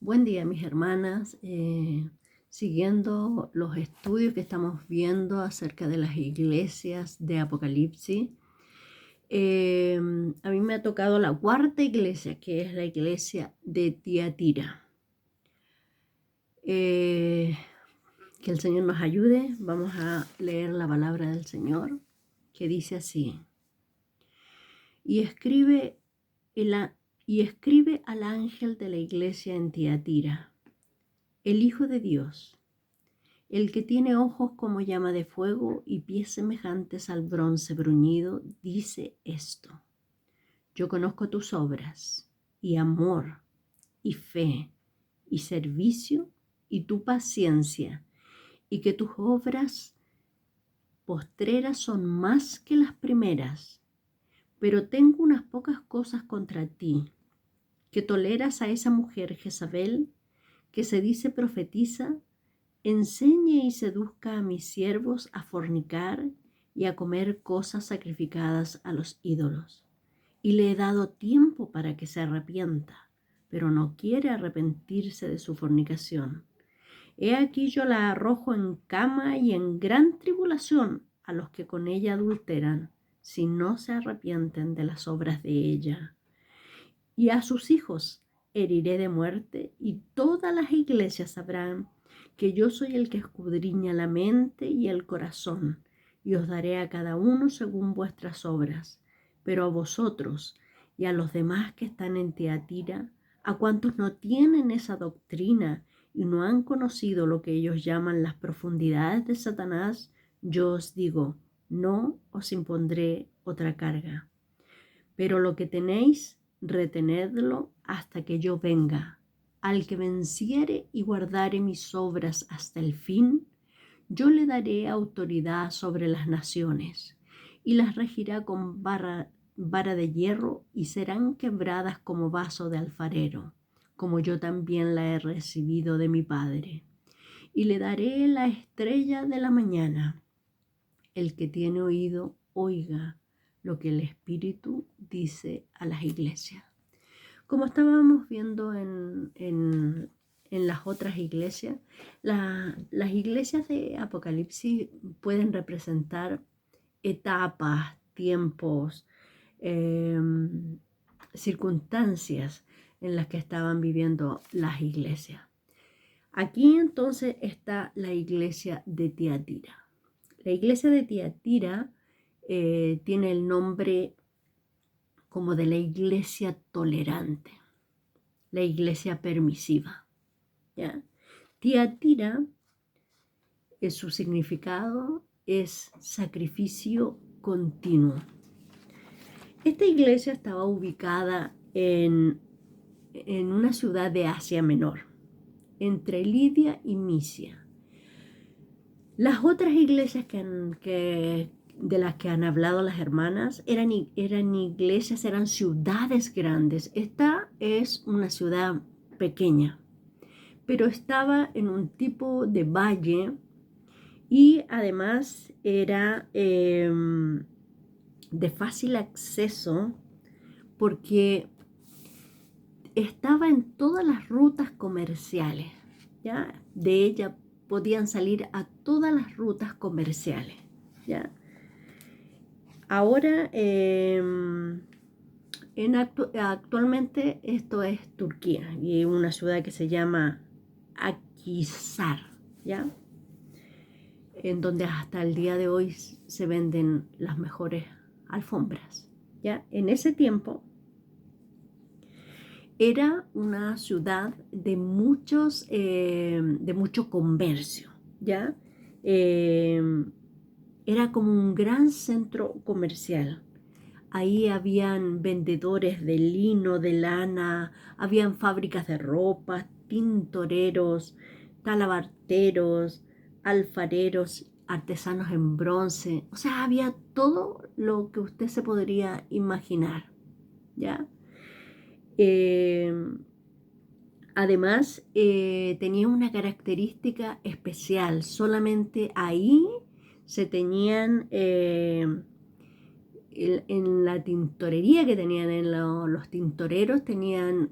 Buen día, mis hermanas. Siguiendo los estudios que estamos viendo acerca de las iglesias de Apocalipsis, a mí me ha tocado la cuarta iglesia, que es la iglesia de Tiatira. Que el Señor nos ayude. Vamos a leer la palabra del Señor, que dice así: y escribe, y escribe al ángel de la iglesia en Tiatira, el Hijo de Dios, el que tiene ojos como llama de fuego y pies semejantes al bronce bruñido, dice esto: yo conozco tus obras, y amor, y fe, y servicio, y tu paciencia, y que tus obras postreras son más que las primeras. Pero tengo unas pocas cosas contra ti, que toleras a esa mujer Jezabel, que se dice profetiza, enseñe y seduzca a mis siervos a fornicar y a comer cosas sacrificadas a los ídolos. Y le he dado tiempo para que se arrepienta, pero no quiere arrepentirse de su fornicación. He aquí yo la arrojo en cama y en gran tribulación a los que con ella adulteran, si no se arrepienten de las obras de ella. Y a sus hijos heriré de muerte, y todas las iglesias sabrán que yo soy el que escudriña la mente y el corazón, y os daré a cada uno según vuestras obras. Pero a vosotros y a los demás que están en Tiatira, a cuantos no tienen esa doctrina y no han conocido lo que ellos llaman las profundidades de Satanás, yo os digo, no os impondré otra carga. Pero lo que tenéis, retenedlo hasta que yo venga. Al que venciere y guardare mis obras hasta el fin, yo le daré autoridad sobre las naciones, y las regirá con vara de hierro, y serán quebradas como vaso de alfarero, como yo también la he recibido de mi Padre. Y le daré la estrella de la mañana. El que tiene oído, oiga lo que el Espíritu dice a las iglesias. Como estábamos viendo en las otras iglesias, las iglesias de Apocalipsis pueden representar etapas, tiempos, eh, circunstancias en las que estaban viviendo las iglesias. Aquí entonces está la iglesia de Tiatira. La iglesia de Tiatira tiene el nombre como de la iglesia tolerante, la iglesia permisiva, ¿ya? Tiatira, su significado es sacrificio continuo. Esta iglesia estaba ubicada en una ciudad de Asia Menor, entre Lidia y Misia. Las otras iglesias de las que han hablado las hermanas eran iglesias, eran ciudades grandes. Esta es una ciudad pequeña, pero estaba en un tipo de valle y además era de fácil acceso porque estaba en todas las rutas comerciales, ¿ya? De ella podían salir a todas las rutas comerciales, ¿ya? Ahora, actualmente esto es Turquía y una ciudad que se llama Akhisar, ¿ya? En donde hasta el día de hoy se venden las mejores alfombras, ¿ya? En ese tiempo era una ciudad de mucho comercio, ¿ya? Era como un gran centro comercial. Ahí habían vendedores de lino, de lana, habían fábricas de ropa, tintoreros, talabarteros, alfareros, artesanos en bronce. O sea, había todo lo que usted se podría imaginar, ¿ya? Eh, Además, tenía una característica especial. Solamente ahí se tenían, en la tintorería que tenían, los tintoreros tenían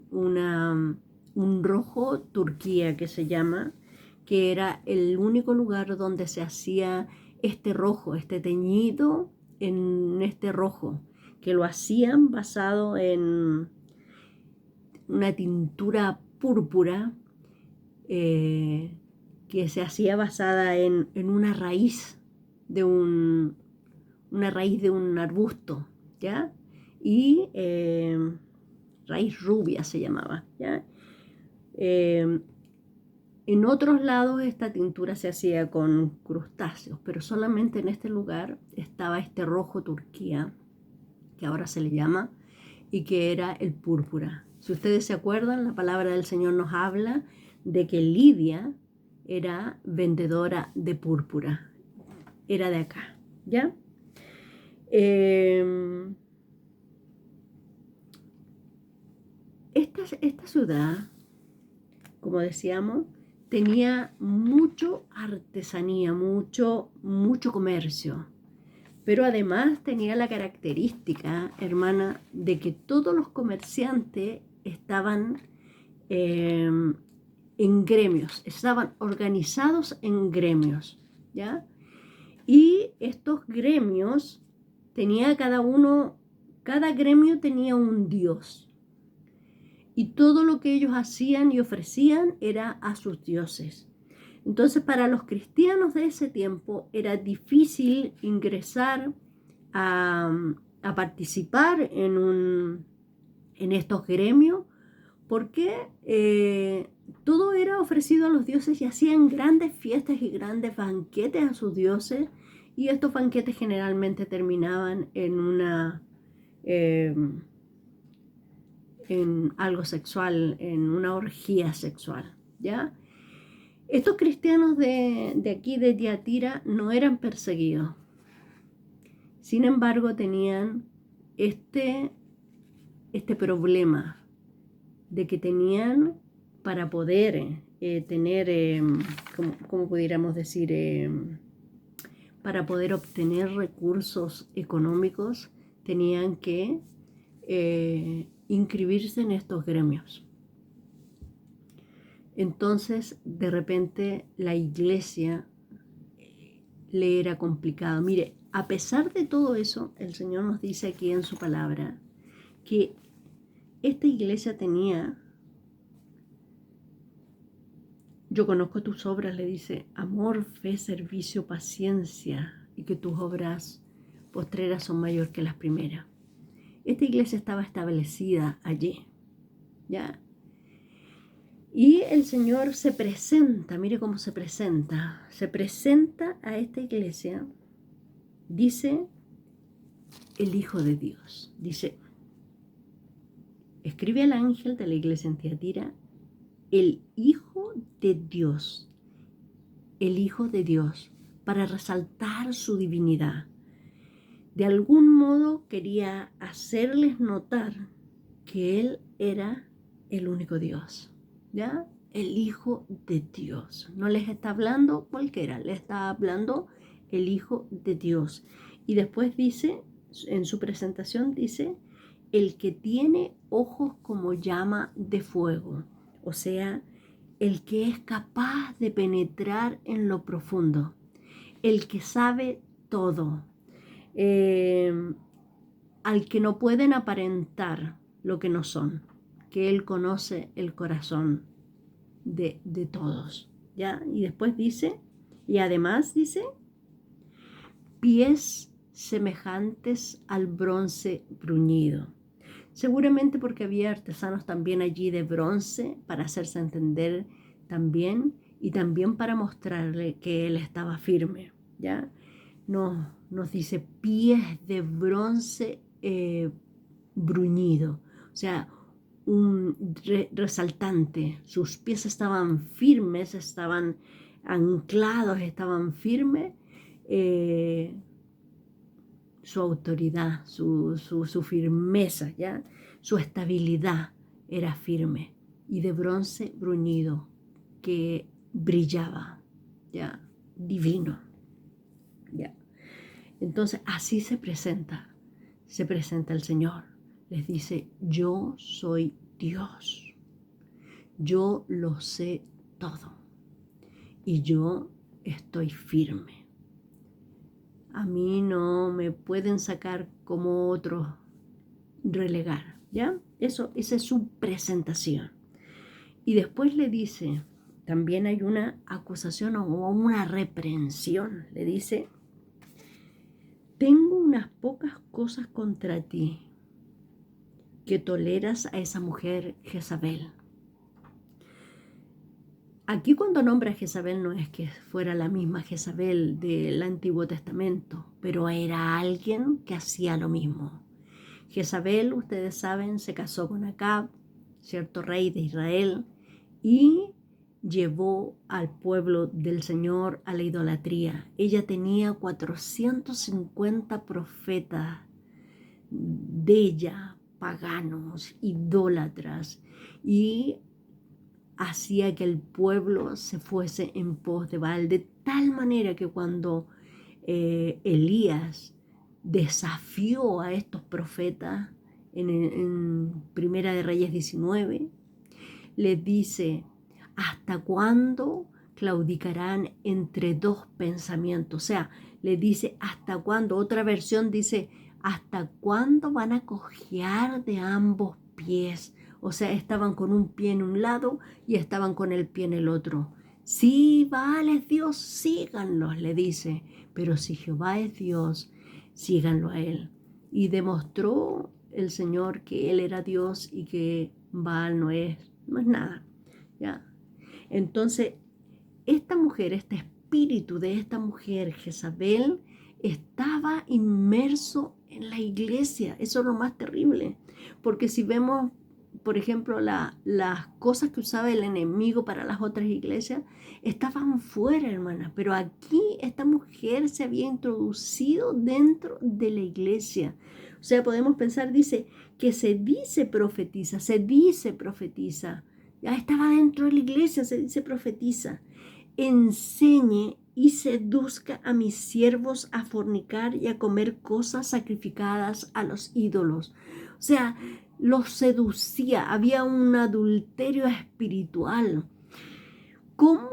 un rojo Turquía que se llama, que era el único lugar donde se hacía este rojo, este teñido en este rojo, que lo hacían basado en una tintura púrpura que se hacía basada en una raíz de una raíz de un arbusto, ¿ya? Y raíz rubia se llamaba, ¿ya? En otros lados esta tintura se hacía con crustáceos, pero solamente en este lugar estaba este rojo Turquía, que ahora se le llama, y que era el púrpura. Si ustedes se acuerdan, la palabra del Señor nos habla de que Lidia era vendedora de púrpura, era de acá, ¿ya? Esta ciudad, como decíamos, tenía mucho artesanía, mucho comercio, pero además tenía la característica, hermana, de que todos los comerciantes estaban en gremios, estaban organizados en gremios, ¿ya? Y estos gremios tenía cada gremio tenía un dios. Y todo lo que ellos hacían y ofrecían era a sus dioses. Entonces, para los cristianos de ese tiempo era difícil ingresar a participar en estos gremios porque todo era ofrecido a los dioses y hacían grandes fiestas y grandes banquetes a sus dioses, y estos banquetes generalmente terminaban en algo sexual, en una orgía sexual, ¿ya? Estos cristianos de aquí, de Tiatira, no eran perseguidos. Sin embargo, tenían este problema de que tenían, para poder tener, ¿cómo pudiéramos decir? Para poder obtener recursos económicos, tenían que inscribirse en estos gremios. Entonces, de repente, la iglesia le era complicado. Mire, a pesar de todo eso, el Señor nos dice aquí en su palabra que esta iglesia tenía, yo conozco tus obras, le dice, amor, fe, servicio, paciencia, y que tus obras postreras son mayor que las primeras. Esta iglesia estaba establecida allí, ¿ya? Y el Señor se presenta, mire cómo se presenta a esta iglesia, dice el Hijo de Dios, dice, escribe al ángel de la iglesia en Tiatira, el Hijo de Dios, el Hijo de Dios, para resaltar su divinidad. De algún modo quería hacerles notar que Él era el único Dios, ¿ya? El Hijo de Dios. No les está hablando cualquiera, les está hablando el Hijo de Dios. Y después dice, en su presentación dice, el que tiene ojos como llama de fuego, o sea, el que es capaz de penetrar en lo profundo, el que sabe todo, al que no pueden aparentar lo que no son, que Él conoce el corazón de todos, ¿ya? Y después dice, y además dice, pies semejantes al bronce bruñido. Seguramente porque había artesanos también allí de bronce para hacerse entender también, y también para mostrarle que Él estaba firme, ¿ya? Nos dice pies de bronce bruñido, o sea, resaltante. Sus pies estaban firmes, estaban anclados, estaban firmes. Su autoridad, su firmeza, ¿ya? Su estabilidad era firme y de bronce bruñido que brillaba, ¿ya? Divino, ¿ya? Entonces así se presenta el Señor. Les dice, yo soy Dios. yo lo sé todo y yo estoy firme. A mí no me pueden sacar como otros, relegar, ¿ya? Esa es su presentación. Y después le dice, también hay una acusación o una reprensión. Le dice, tengo unas pocas cosas contra ti, que toleras a esa mujer Jezabel. Aquí cuando nombra a Jezabel no es que fuera la misma Jezabel del Antiguo Testamento, pero era alguien que hacía lo mismo. Jezabel, ustedes saben, se casó con Acab, cierto rey de Israel, y llevó al pueblo del Señor a la idolatría. Ella tenía 450 profetas de ella, paganos, idólatras, y hacía que el pueblo se fuese en pos de Baal, de tal manera que cuando Elías desafió a estos profetas en Primera de Reyes 19, les dice, ¿hasta cuándo claudicarán entre dos pensamientos? O sea, le dice, ¿hasta cuándo? Otra versión dice, ¿hasta cuándo van a cojear de ambos pies? O sea, estaban con un pie en un lado y estaban con el pie en el otro. Si Baal es Dios, síganlos, le dice. Pero si Jehová es Dios, síganlo a él. Y demostró el Señor que él era Dios y que Baal no es nada. ¿Ya? Entonces, esta mujer, este espíritu de esta mujer, Jezabel, estaba inmerso en la iglesia. Eso es lo más terrible. Porque si vemos, por ejemplo, las cosas que usaba el enemigo para las otras iglesias, estaban fuera, hermanas. Pero aquí esta mujer se había introducido dentro de la iglesia. O sea, podemos pensar, dice, que se dice profetiza. Ya estaba dentro de la iglesia, se dice profetiza. Enseñe y seduzca a mis siervos a fornicar y a comer cosas sacrificadas a los ídolos. O sea, los seducía, había un adulterio espiritual. ¿Cómo,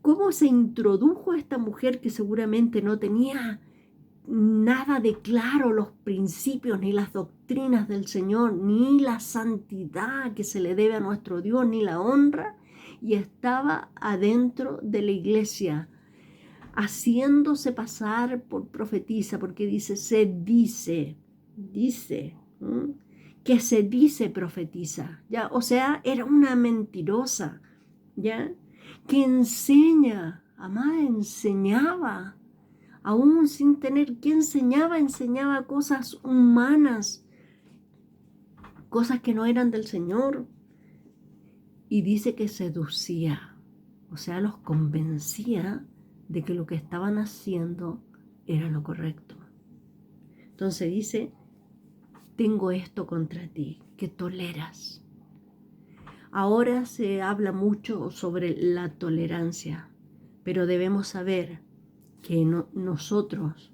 cómo se introdujo esta mujer que seguramente no tenía nada de claro los principios ni las doctrinas del Señor, ni la santidad que se le debe a nuestro Dios, ni la honra, y estaba adentro de la iglesia, haciéndose pasar por profetisa, porque dice, que se dice profetisa, ¿ya? O sea, era una mentirosa, ¿ya? Que enseña, amada, enseñaba, aún sin tener que enseñaba cosas humanas, cosas que no eran del Señor. Y dice que seducía, o sea, los convencía de que lo que estaban haciendo era lo correcto. Entonces dice, tengo esto contra ti, que toleras. Ahora se habla mucho sobre la tolerancia, pero debemos saber que nosotros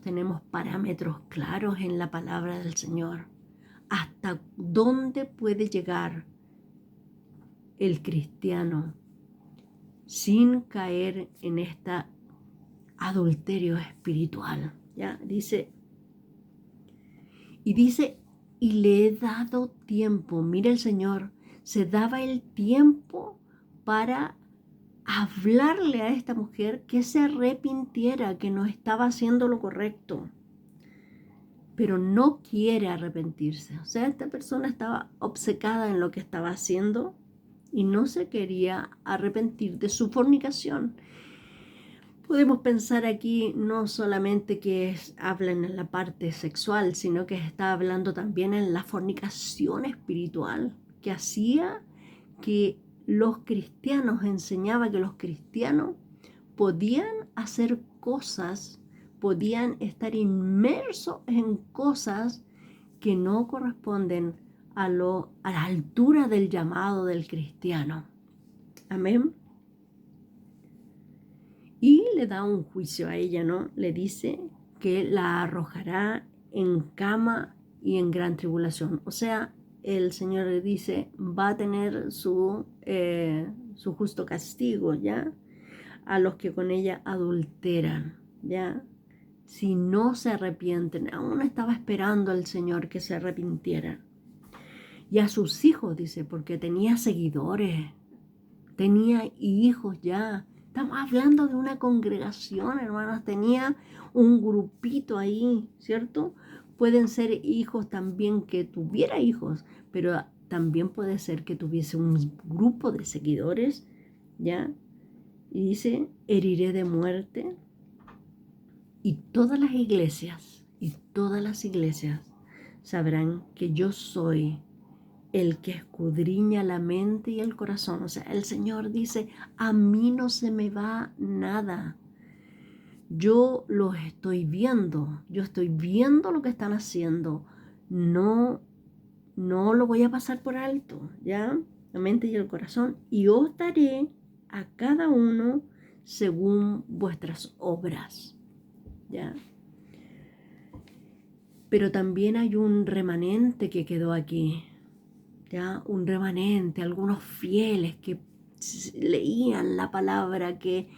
tenemos parámetros claros en la palabra del Señor. ¿Hasta dónde puede llegar el cristiano sin caer en este adulterio espiritual? ¿Ya? Dice, y le he dado tiempo. Mira, el Señor se daba el tiempo para hablarle a esta mujer que se arrepintiera, que no estaba haciendo lo correcto, pero no quiere arrepentirse. O sea, esta persona estaba obcecada en lo que estaba haciendo y no se quería arrepentir de su fornicación. Podemos pensar aquí no solamente que hablan en la parte sexual, sino que está hablando también en la fornicación espiritual, que hacía que los cristianos, enseñaba que los cristianos podían hacer cosas, podían estar inmersos en cosas que no corresponden a la altura del llamado del cristiano. Amén. Y le da un juicio a ella, ¿no? Le dice que la arrojará en cama y en gran tribulación. O sea, el Señor le dice, va a tener su justo castigo, ¿ya? A los que con ella adulteran, ¿ya? Si no se arrepienten, aún estaba esperando al Señor que se arrepintiera. Y a sus hijos, dice, porque tenía seguidores, tenía hijos ya. Estamos hablando de una congregación, hermanos, tenía un grupito ahí, ¿cierto? Pueden ser hijos también que tuviera hijos, pero también puede ser que tuviese un grupo de seguidores, ¿ya? Y dice, heriré de muerte. Y todas las iglesias sabrán que yo soy el que escudriña la mente y el corazón. O sea, el Señor dice, a mí no se me va nada. Yo los estoy viendo, yo estoy viendo lo que están haciendo. No, no lo voy a pasar por alto, ¿ya? La mente y el corazón. Y os daré a cada uno según vuestras obras, ¿ya? Pero también hay un remanente que quedó aquí, ¿ya? Un remanente, algunos fieles que leían la palabra, que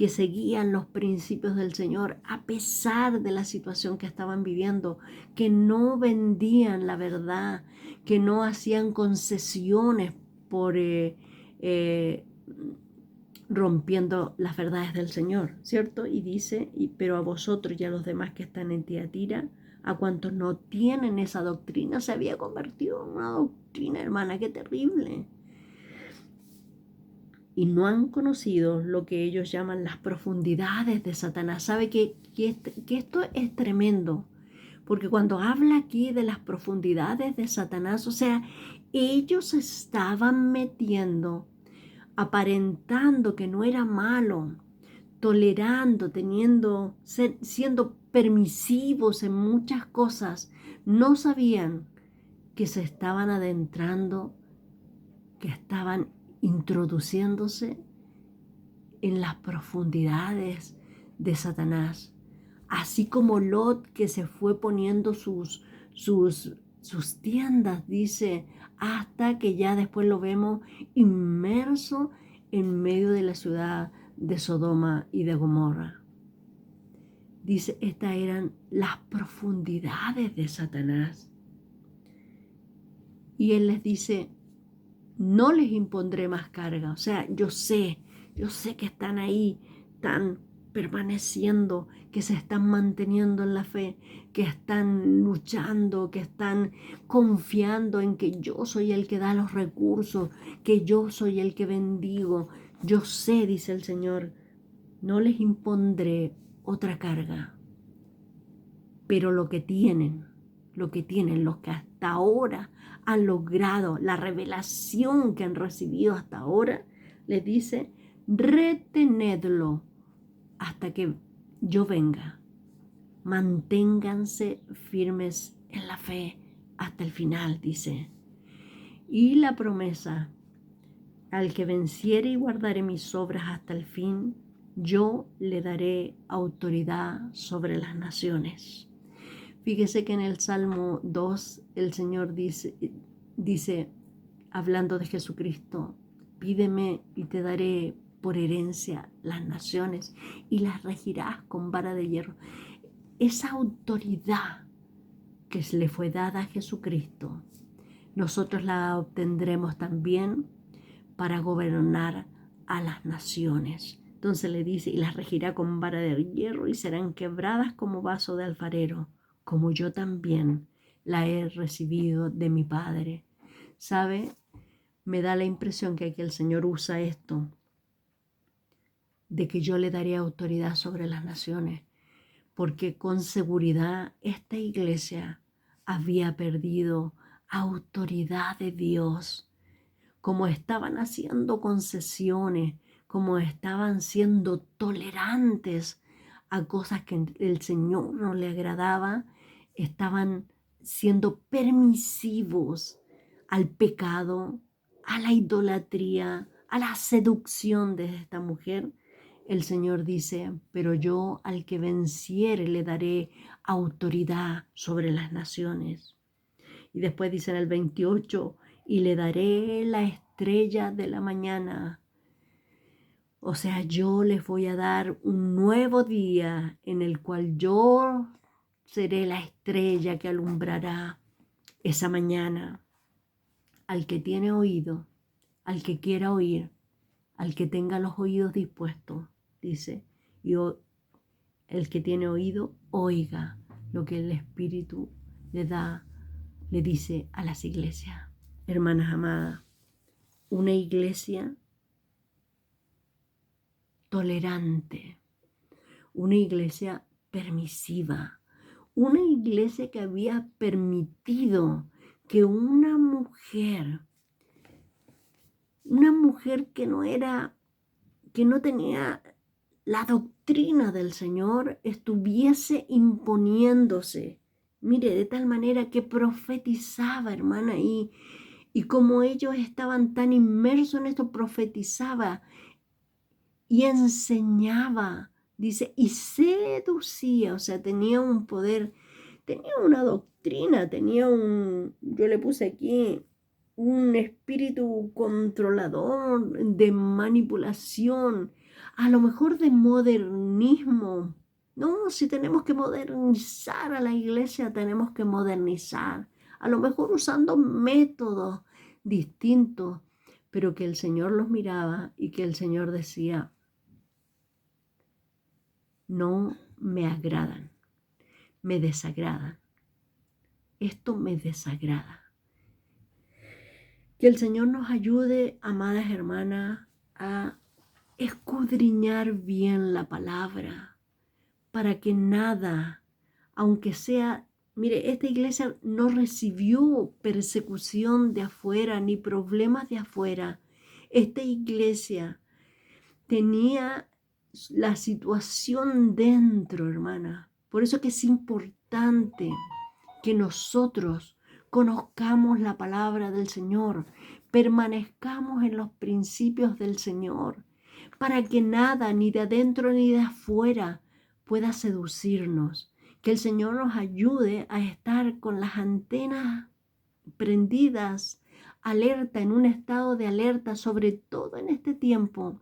seguían los principios del Señor a pesar de la situación que estaban viviendo, que no vendían la verdad, que no hacían concesiones por rompiendo las verdades del Señor, ¿cierto? Y dice, pero a vosotros y a los demás que están en Tiatira, a cuantos no tienen esa doctrina, se había convertido en una doctrina, hermana, qué terrible. Y no han conocido lo que ellos llaman las profundidades de Satanás. ¿Sabe que esto es tremendo? Porque cuando habla aquí de las profundidades de Satanás, o sea, ellos estaban metiendo, aparentando que no era malo, tolerando, siendo permisivos en muchas cosas, no sabían que se estaban adentrando, que estaban introduciéndose en las profundidades de Satanás. Así como Lot, que se fue poniendo sus tiendas, dice, hasta que ya después lo vemos inmerso en medio de la ciudad de Sodoma y de Gomorra. Dice, estas eran las profundidades de Satanás. Y él les dice, no les impondré más carga. O sea, yo sé que están ahí, están permaneciendo, que se están manteniendo en la fe, que están luchando, que están confiando en que yo soy el que da los recursos, que yo soy el que bendigo. Yo sé, dice el Señor, no les impondré otra carga, pero lo que tienen, los que hasta ahora han logrado, la revelación que han recibido hasta ahora, les dice, retenedlo hasta que yo venga. Manténganse firmes en la fe hasta el final, dice. Y la promesa, al que venciere y guardare mis obras hasta el fin, yo le daré autoridad sobre las naciones. Fíjese que en el Salmo 2 el Señor dice, hablando de Jesucristo, pídeme y te daré por herencia las naciones y las regirás con vara de hierro. Esa autoridad que le fue dada a Jesucristo, nosotros la obtendremos también para gobernar a las naciones. Entonces le dice, y las regirá con vara de hierro y serán quebradas como vaso de alfarero, como yo también la he recibido de mi Padre. ¿Sabe? Me da la impresión que aquí el Señor usa esto, de que yo le daré autoridad sobre las naciones, porque con seguridad esta iglesia había perdido autoridad de Dios, como estaban haciendo concesiones, como estaban siendo tolerantes a cosas que el Señor no le agradaba, estaban siendo permisivos al pecado, a la idolatría, a la seducción de esta mujer. El Señor dice, pero yo al que venciere le daré autoridad sobre las naciones. Y después dice en el 28, y le daré la estrella de la mañana. O sea, yo les voy a dar un nuevo día en el cual yo seré la estrella que alumbrará esa mañana. Al que tiene oído, al que quiera oír, al que tenga los oídos dispuestos, dice, y el que tiene oído, oiga lo que el Espíritu le dice a las iglesias. Hermanas amadas, una iglesia tolerante, una iglesia permisiva, una iglesia que había permitido que una mujer que no tenía la doctrina del Señor, estuviese imponiéndose. Mire, de tal manera que profetizaba, hermana, y como ellos estaban tan inmersos en esto, profetizaba y enseñaba, dice, y seducía, o sea, tenía un poder, tenía una doctrina, yo le puse aquí, un espíritu controlador, de manipulación, a lo mejor de modernismo. No, si tenemos que modernizar a la iglesia, tenemos que modernizar, a lo mejor usando métodos distintos, pero que el Señor los miraba y que el Señor decía, no me agradan, me desagradan. Esto me desagrada. Que el Señor nos ayude, amadas hermanas, a escudriñar bien la palabra para que nada, aunque sea, mire, esta iglesia no recibió persecución de afuera ni problemas de afuera. Esta iglesia tenía la situación dentro, hermana. Por eso que es importante que nosotros conozcamos la palabra del Señor, permanezcamos en los principios del Señor, para que nada, ni de adentro ni de afuera, pueda seducirnos. Que el Señor nos ayude a estar con las antenas prendidas, alerta, en un estado de alerta, sobre todo en este tiempo,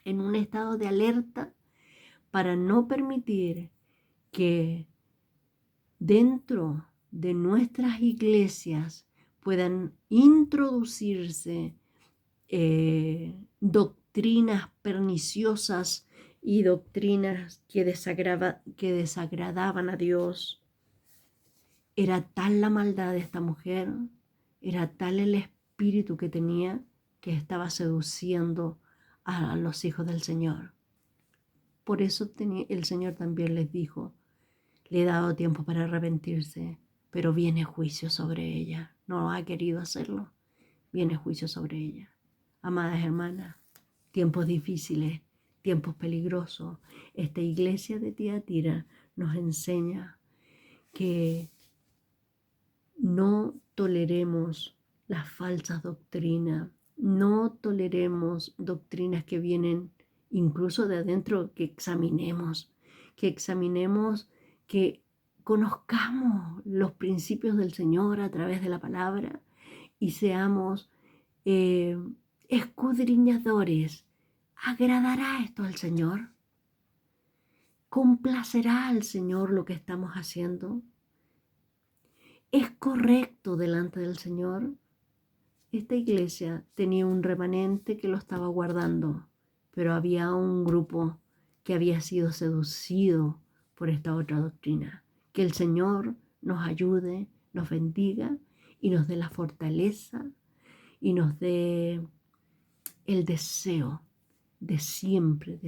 en un estado de alerta, para no permitir que dentro de nuestras iglesias puedan introducirse doctrinas perniciosas y doctrinas que desagradaban a Dios. Era tal la maldad de esta mujer, era tal el espíritu que tenía, que estaba seduciendo a los hijos del Señor. Por eso el Señor también les dijo, le he dado tiempo para arrepentirse, pero viene juicio sobre ella. No ha querido hacerlo, viene juicio sobre ella. Amadas hermanas, tiempos difíciles, tiempos peligrosos. Esta iglesia de Tiatira nos enseña que no toleremos las falsas doctrinas, no toleremos doctrinas que vienen incluso de adentro, que examinemos, que conozcamos los principios del Señor a través de la palabra y seamos escudriñadores. ¿Agradará esto al Señor? ¿Complacerá al Señor lo que estamos haciendo? ¿Es correcto delante del Señor? Esta iglesia tenía un remanente que lo estaba guardando, pero había un grupo que había sido seducido por esta otra doctrina. Que el Señor nos ayude, nos bendiga y nos dé la fortaleza y nos dé el deseo de siempre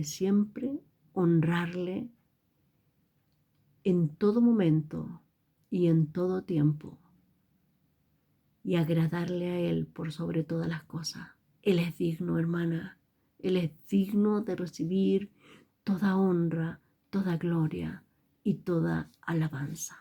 honrarle en todo momento y en todo tiempo y agradarle a Él por sobre todas las cosas. Él es digno, hermana. Él es digno de recibir toda honra, toda gloria y toda alabanza.